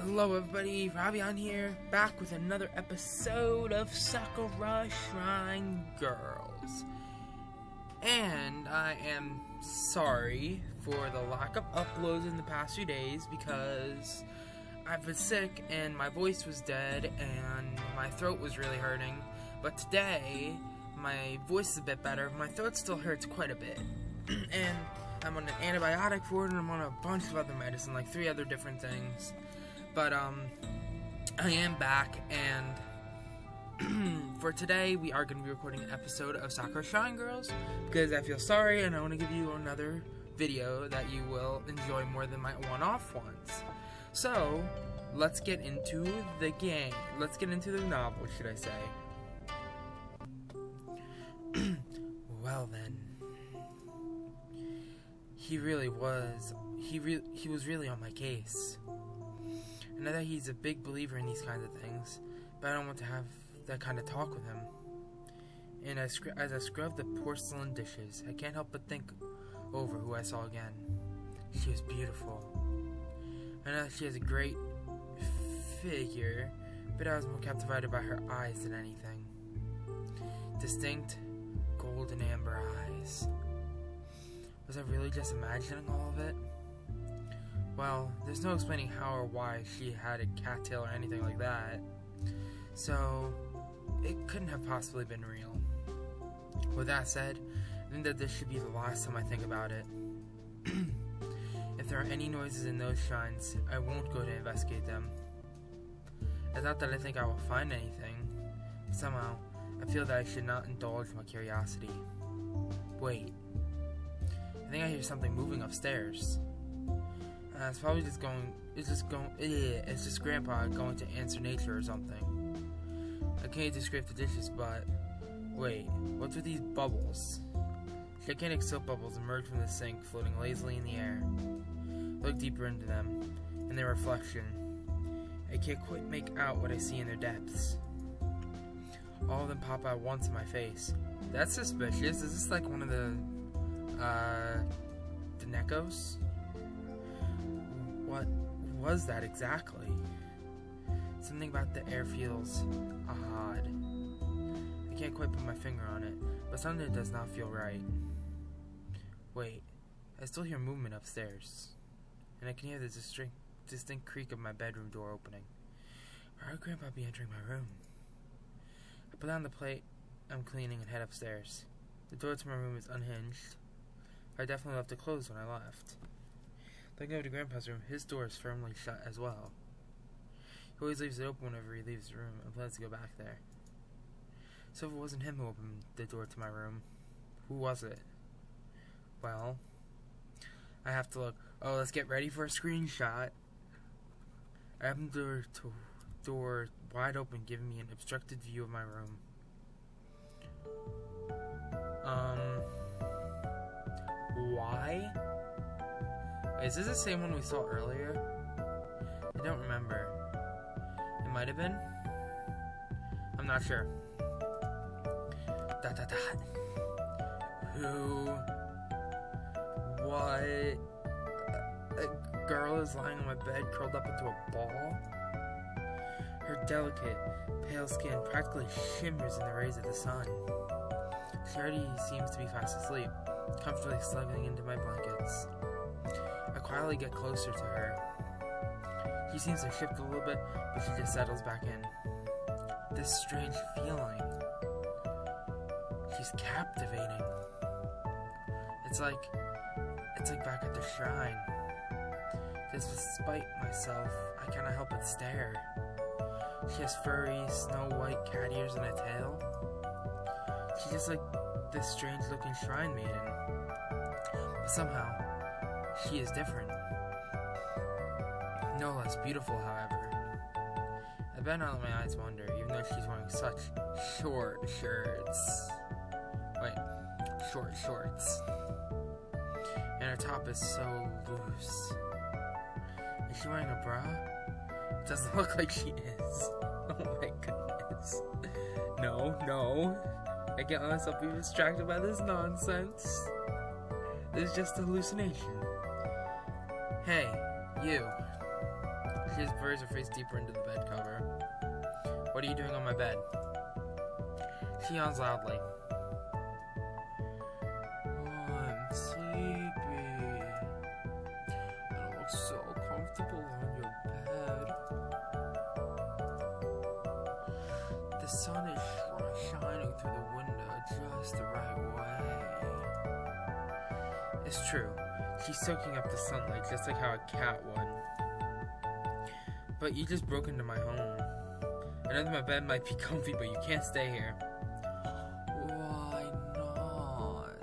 Hello everybody, Ravion here, back with another episode of Sakura Shrine Girls. And I am sorry for the lack of uploads in the past few days because I've been sick and my voice was dead and my throat was really hurting. But today, my voice is a bit better, my throat still hurts quite a bit. And I'm on an antibiotic for it and I'm on a bunch of other medicine, like 3 other different things. But, I am back, and for today, we are going to be recording an episode of Sakura Shrine Girls, because I feel sorry, and I want to give you another video that you will enjoy more than my one-off ones. So, let's get into the game. Let's get into the novel, should I say. Well then. He was really on my case. I know that he's a big believer in these kinds of things, but I don't want to have that kind of talk with him. And as I scrubbed the porcelain dishes, I can't help but think over who I saw again. She was beautiful. I know that she has a great figure, but I was more captivated by her eyes than anything. Distinct, golden amber eyes. Was I really just imagining all of it? Well, there's no explaining how or why she had a cattail or anything like that, so it couldn't have possibly been real. With that said, I think that this should be the last time I think about it. If there are any noises in those shrines, I won't go to investigate them. It's not that I think I will find anything. Somehow, I feel that I should not indulge my curiosity. Wait. I think I hear something moving upstairs. It's probably just it's just Grandpa going to answer nature or something. I can't just scrape the dishes, but wait, what's with these bubbles? Gigantic soap bubbles emerge from the sink, floating lazily in the air. Look deeper into them, and their reflection. I can't quite make out what I see in their depths. All of them pop out once in my face. That's suspicious. Is this like one of the Nekos? What was that exactly? Something about the air feels odd. I can't quite put my finger on it, but something does not feel right. Wait, I still hear movement upstairs, and I can hear the distinct creak of my bedroom door opening. Why would Grandpa be entering my room? I put down the plate I'm cleaning and head upstairs. The door to my room is unhinged. I definitely left it closed when I left. Looking over to Grandpa's room, his door is firmly shut as well. He always leaves it open whenever he leaves the room and plans to go back there. So if it wasn't him who opened the door to my room, who was it? Well, I have to look. Oh, let's get ready for a screenshot. I opened the door wide open, giving me an obstructed view of my room. Why? Is this the same one we saw earlier? I don't remember. It might have been. I'm not sure. Who? What? A girl is lying on my bed, curled up into a ball. Her delicate, pale skin practically shimmers in the rays of the sun. She already seems to be fast asleep, comfortably snuggling into my blankets. I quietly get closer to her. She seems to shift a little bit, but she just settles back in. This strange feeling. She's captivating. It's like back at the shrine. Just despite myself, I cannot help but stare. She has furry, snow-white cat ears and a tail. She's just like this strange-looking shrine maiden. But somehow, she is different. No less beautiful, however. I better not let my eyes wander, even though she's wearing such short shorts. And her top is so loose. Is she wearing a bra? It doesn't look like she is. Oh my goodness. No. I can't let myself be distracted by this nonsense. This is just a hallucination. Hey, you. She just buries her face deeper into the bed cover. What are you doing on my bed? She yawns loudly. Oh, I'm sleepy. I look so comfortable on your bed. The sun is shining through the window just the right way. It's true. She's soaking up the sunlight just like how a cat would. But you just broke into my home. I know that my bed might be comfy, but you can't stay here. Why not?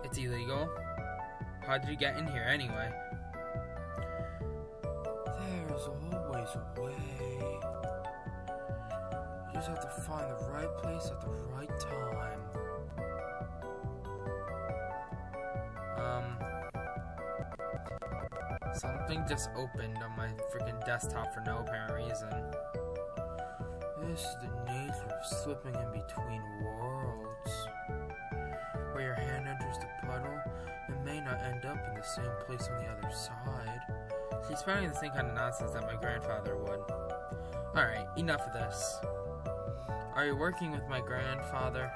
It's illegal. How did you get in here anyway? There's always a way. You just have to find the right place at the right time. Something just opened on my freaking desktop for no apparent reason. This is the nature of slipping in between worlds. Where your hand enters the puddle, it may not end up in the same place on the other side. She's spouting the same kind of nonsense that my grandfather would. Alright, enough of this. Are you working with my grandfather?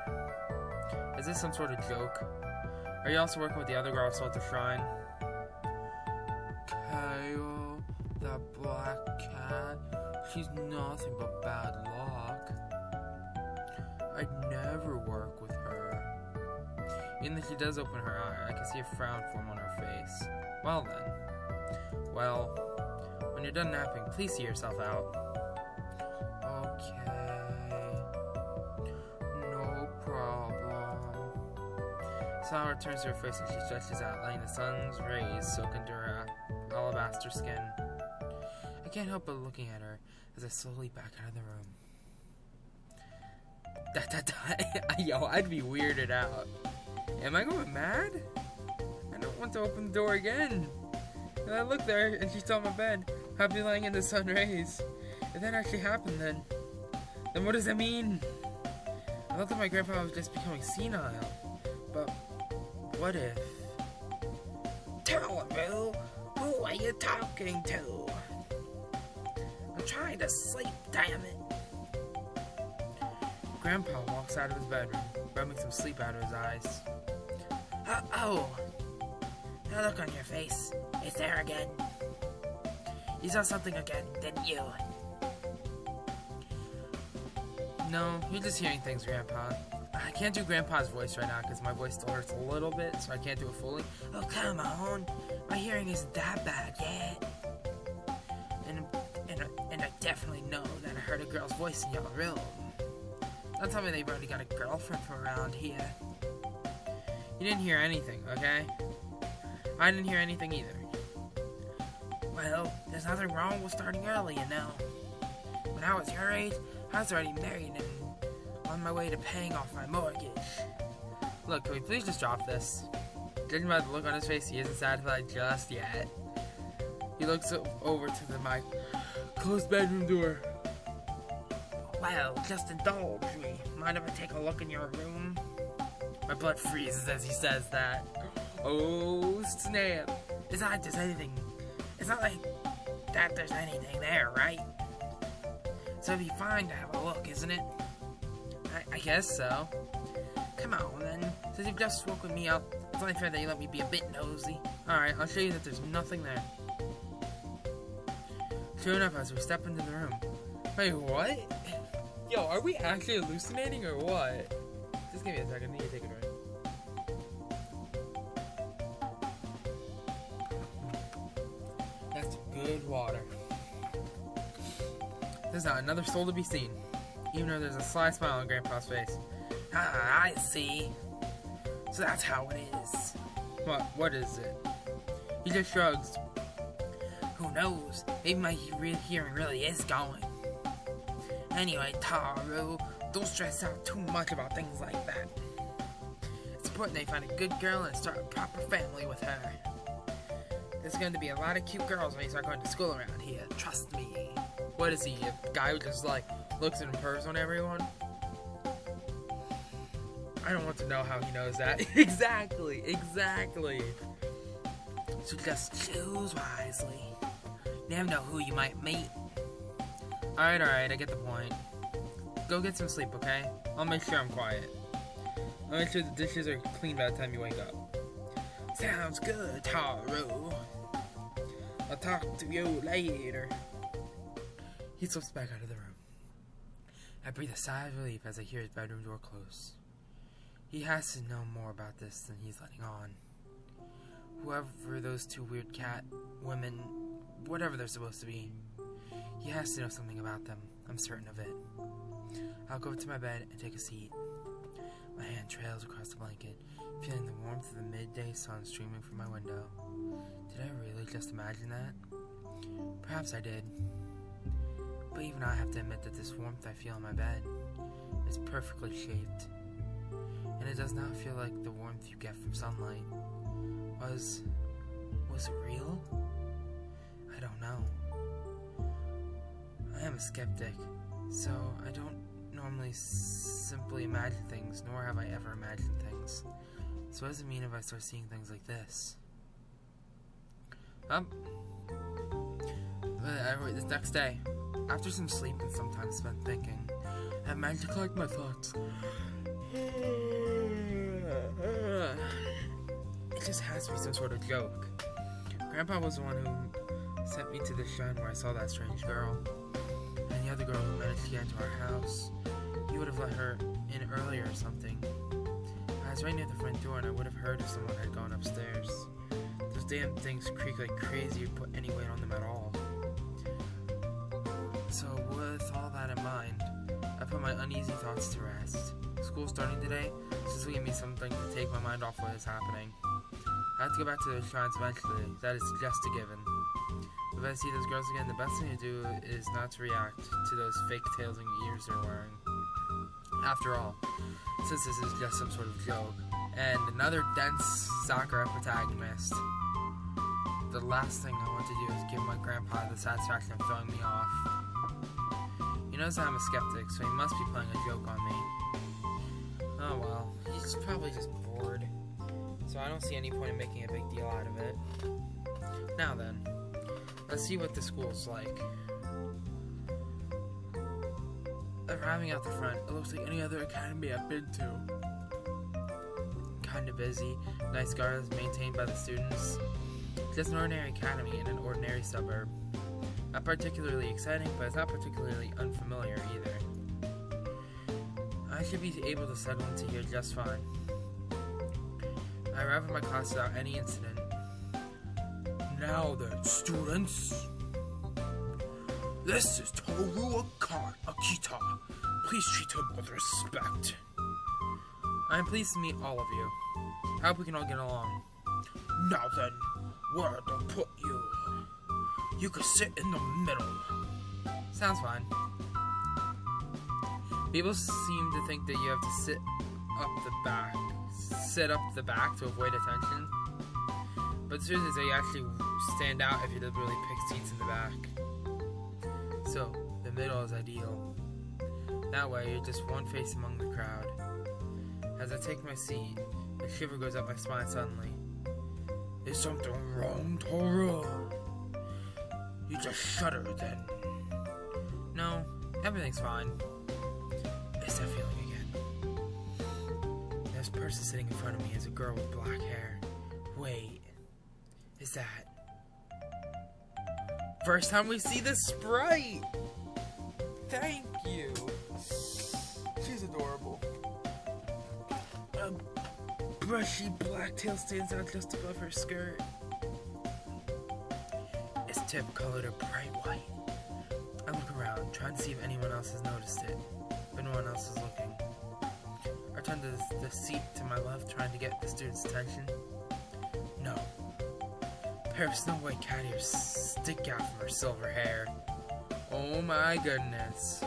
Is this some sort of joke? Are you also working with the other girl who stole the shrine? Kale, that black cat, she's nothing but bad luck. I'd never work with her. Even though she does open her eye, I can see a frown form on her face. Well then. Well, when you're done napping, please see yourself out. Okay. No problem. Sun returns to her face and she stretches out, letting the sun's rays soak into her alabaster skin. I can't help but looking at her as I slowly back out of the room. Yo, I'd be weirded out. Am I going mad? I don't want to open the door again. And I look there and she's on my bed, happily lying in the sun rays. If that actually happened, then what does that mean? I thought that my grandpa was just becoming senile. But what if? Tell him, Bill. Who are you talking to? I'm trying to sleep, damn it. Grandpa walks out of his bedroom, rubbing some sleep out of his eyes. Oh, that look on your face. It's there again. You saw something again, didn't you? No, you're just hearing things, Grandpa. I can't do Grandpa's voice right now because my voice still hurts a little bit, so I can't do it fully. Oh, come on. My hearing isn't that bad yet. And I definitely know that I heard a girl's voice in your room. Don't tell me they've already got a girlfriend from around here. You didn't hear anything, okay? I didn't hear anything either. Well, there's nothing wrong with starting early, you know. When I was your age, I was already married and on my way to paying off my mortgage. Look, can we please just drop this? Judging by the look on his face, he isn't satisfied just yet. He looks over to my closed bedroom door. Well, just indulge me. Mind if I take a look in your room? My blood freezes as he says that. Oh, snap. It's not like there's anything. It's not like that there's anything there, right? So it'd be fine to have a look, isn't it? I guess so. Come on, then. Since you've just woken me up, it's only fair that you let me be a bit nosy. Alright, I'll show you that there's nothing there. Sure enough, as we step into the room. Wait, what? Yo, are we actually hallucinating or what? Just give me a second, I need to take a drink. That's good water. There's not another soul to be seen, even though there's a sly smile on Grandpa's face. Ah, I see. So that's how it is. What is it? He just shrugs. Who knows? Maybe my hearing really is going. Anyway, Taru, don't stress out too much about things like that. It's important that you find a good girl and start a proper family with her. There's going to be a lot of cute girls when you start going to school around here. Trust me. What is he, a guy who just, looks and purrs on everyone? I don't want to know how he knows that. Exactly. So just choose wisely. never know who you might meet. Alright, I get the point. Go get some sleep, okay? I'll make sure I'm quiet. I'll make sure the dishes are clean by the time you wake up. Sounds good, Taro. I'll talk to you later. He slips back out of the room. I breathe a sigh of relief as I hear his bedroom door close. He has to know more about this than he's letting on. Whoever those two weird cat women, whatever they're supposed to be, he has to know something about them. I'm certain of it. I'll go to my bed and take a seat. My hand trails across the blanket, feeling the warmth of the midday sun streaming from my window. Did I really just imagine that? Perhaps I did. But even I have to admit that this warmth I feel in my bed is perfectly shaped. And it does not feel like the warmth you get from sunlight. Was it real? I don't know. I am a skeptic, so I don't normally simply imagine things, nor have I ever imagined things. So what does it mean if I start seeing things like this? This next day, after some sleep and some time spent thinking, I managed to collect my thoughts. It just has to be some sort of joke. Grandpa was the one who sent me to the shrine where I saw that strange girl. And the other girl who managed to get into our house, he would have let her in earlier or something. I was right near the front door and I would have heard if someone had gone upstairs. Those damn things creak like crazy or put any weight on them at all. So with all that in mind, I put my uneasy thoughts to rest. School starting today, so this will give me something to take my mind off what is happening. I have to go back to those shrines eventually, that is just a given. If I see those girls again, the best thing to do is not to react to those fake tails and ears they're wearing. After all, since this is just some sort of joke, and another dense Sakura protagonist, the last thing I want to do is give my grandpa the satisfaction of throwing me off. He knows I'm a skeptic, so he must be playing a joke on me. Oh well, he's probably just bored, so I don't see any point in making a big deal out of it. Now then, let's see what the school's like. Arriving out the front, it looks like any other academy I've been to. Kinda busy, nice gardens maintained by the students. Just an ordinary academy in an ordinary suburb. Not particularly exciting, but it's not particularly unfamiliar either. I should be able to settle into here just fine. I arrive at my class without any incident. Now then, students. This is Toru Akita. Please treat him with respect. I am pleased to meet all of you. I hope we can all get along. Now then, where to put you? You could sit in the middle. Sounds fine. People seem to think that you have to sit up the back to avoid attention. But the truth is that you actually stand out if you deliberately pick seats in the back. So, the middle is ideal. That way, you're just one face among the crowd. As I take my seat, a shiver goes up my spine suddenly. Is something wrong, Toru? You just shudder then. No, everything's fine. It's that feeling again. This person sitting in front of me is a girl with black hair. Wait, is that... First time we see the sprite! Thank you! She's adorable. A brushy black tail stands out just above her skirt. Its tip colored a bright white. I look around, trying to see if anyone else has noticed it, but no one else is looking. I turn to the seat to my left, trying to get the student's attention. No. A pair of snow white cat ears stick out from her silver hair. Oh my goodness.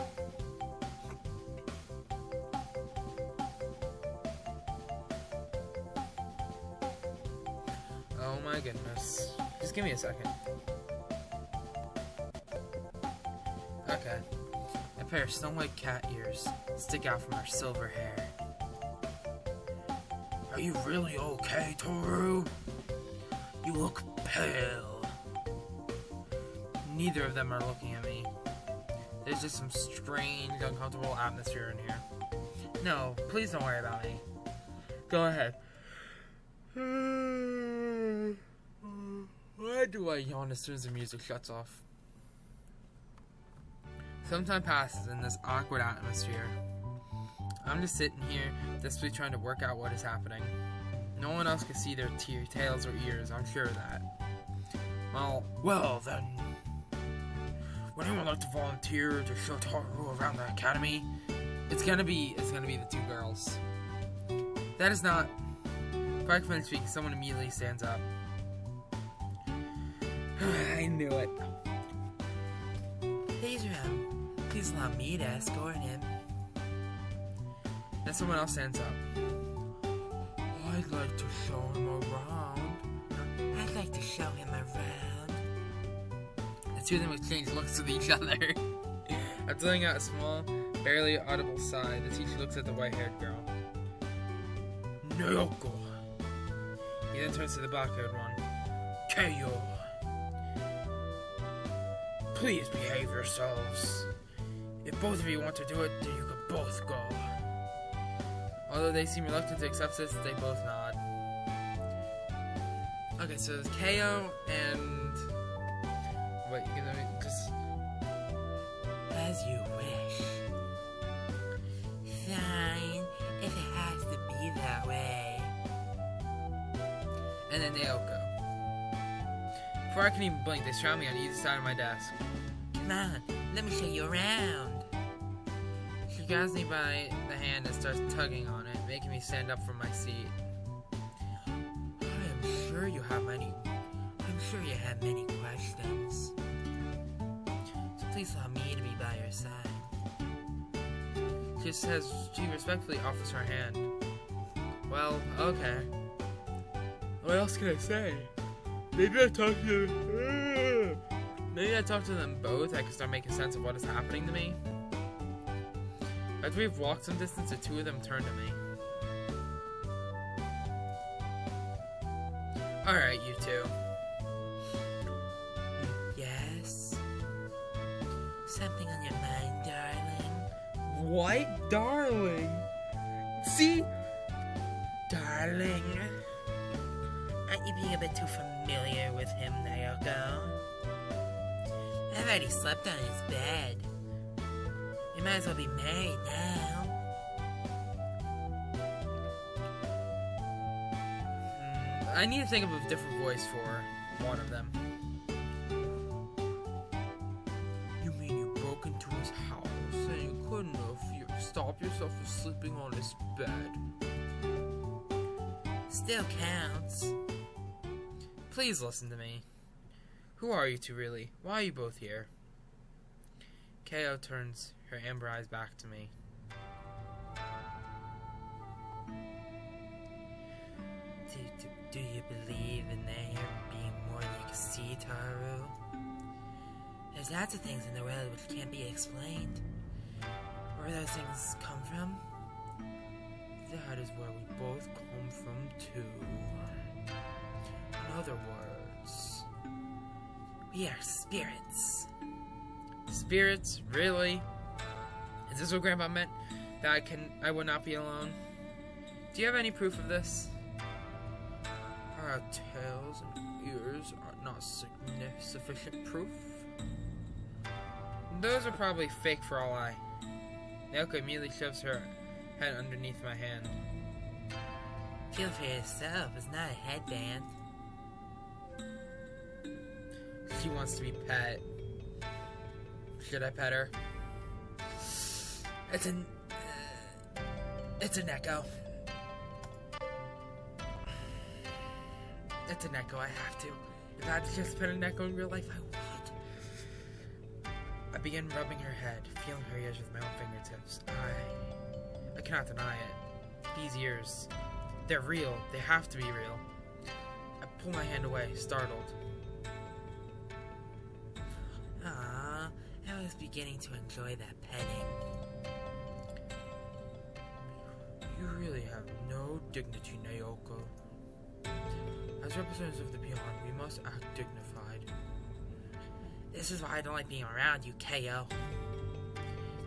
Oh my goodness. Just give me a second. Okay. A pair of snow white cat ears stick out from her silver hair. Are you really okay, Toru? You look pale. Neither of them are looking at me. There's just some strange, uncomfortable atmosphere in here. No, please don't worry about me. Go ahead. Why do I yawn as soon as the music shuts off? Some time passes in this awkward atmosphere. I'm just sitting here, desperately trying to work out what is happening. No one else can see their tails or ears, I'm sure of that. Well then. Would anyone like to volunteer to show Taru around the academy? It's gonna be the two girls. That is not. Practically speaking, someone immediately stands up. I knew it. Please allow me to escort him. Then someone else stands up. I'd like to show him around. I'd like to show him around. The two of them exchange looks with each other. After letting out a small, barely audible sigh, the teacher looks at the white-haired girl. Naoko. He then turns to the black-haired one. Keio. Please behave yourselves. If both of you want to do it, then you can both go. Although they seem reluctant to accept this, they both nod. Okay, so it's Keio and... Wait, you can just... As you wish. Fine, if it has to be that way. And then Naoko. Before I can even blink, they surround me on either side of my desk. Come on, let me show you around. She grabs me by the hand and starts tugging on it, making me stand up from my seat. I'm sure you have many questions. So please allow me to be by your side. She respectfully offers her hand. Well, okay. What else can I say? Maybe I talk to them both. I can start making sense of what is happening to me. After we've walked some distance, the two of them turn to me. Alright, you two. Yes? Something on your mind, darling? What? Darling? See? Darling? Aren't you being a bit too familiar with him, Naoko? I've already slept on his bed. You might as well be married now. I need to think of a different voice for one of them. You mean you broke into his house and you couldn't stop yourself from sleeping on his bed? Still counts. Please listen to me. Who are you two really? Why are you both here? Keio turns her amber eyes back to me. Do you believe in there being more than you can see, Taru? There's lots of things in the world which can't be explained. Where those things come from? That is where we both come from too. In other words, we are spirits. Spirits? Really? Is this what Grandpa meant? That I will not be alone? Do you have any proof of this? Our tails and ears are not sufficient proof. Those are probably fake for all I. Naoko immediately shoves her head underneath my hand. Feel for yourself, it's not a headband. She wants to be pet. Should I pet her? It's a Neko. It's a Neko, I have to. If I had to just pet a Neko in real life, I would. I begin rubbing her head, feeling her ears with my own fingertips. I cannot deny it. These ears, they're real. They have to be real. I pull my hand away, startled. I was beginning to enjoy that petting. You really have no dignity, Naoko. As representatives of the beyond, we must act dignified. This is why I don't like being around you, KO.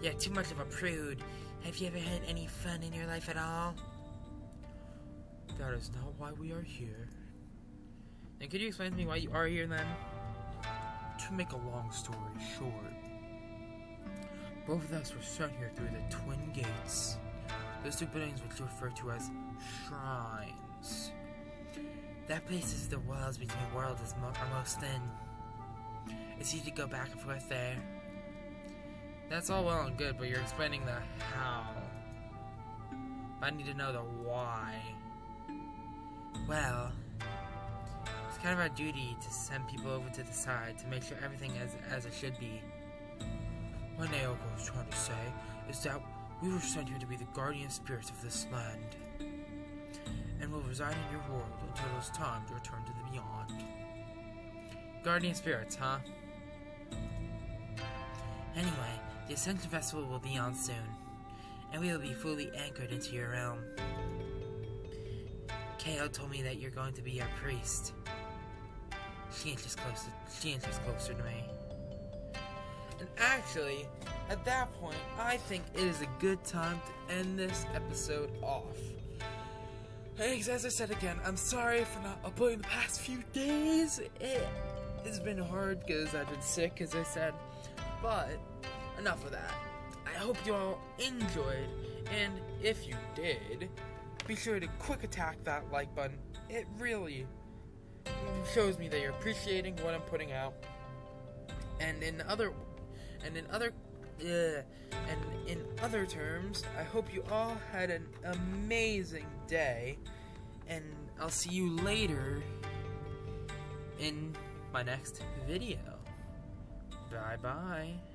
You're too much of a prude. Have you ever had any fun in your life at all? That is not why we are here. And could you explain to me why you are here then? To make a long story short, both of us were sent here through the Twin Gates. Those two buildings which you refer to as shrines. That place is the worlds between worlds are most thin. It's easy to go back and forth there. That's all well and good, but you're explaining the how. I need to know the why. Well, it's kind of our duty to send people over to the side to make sure everything as it should be. What Naoko was trying to say is that we were sent here to be the guardian spirits of this land, and will reside in your world until it is time to return to the beyond. Guardian spirits, huh? Anyway, the Ascension Festival will be on soon, and we will be fully anchored into your realm. KO told me that you're going to be our priest. She inches closer to me. And actually, at that point, I think it is a good time to end this episode off. Thanks, as I said again, I'm sorry for not uploading the past few days. It's been hard because I've been sick, as I said. But, enough of that. I hope you all enjoyed, and if you did, be sure to quick attack that like button. It really shows me that you're appreciating what I'm putting out. And in other terms, I hope you all had an amazing day, and I'll see you later in my next video. Bye bye.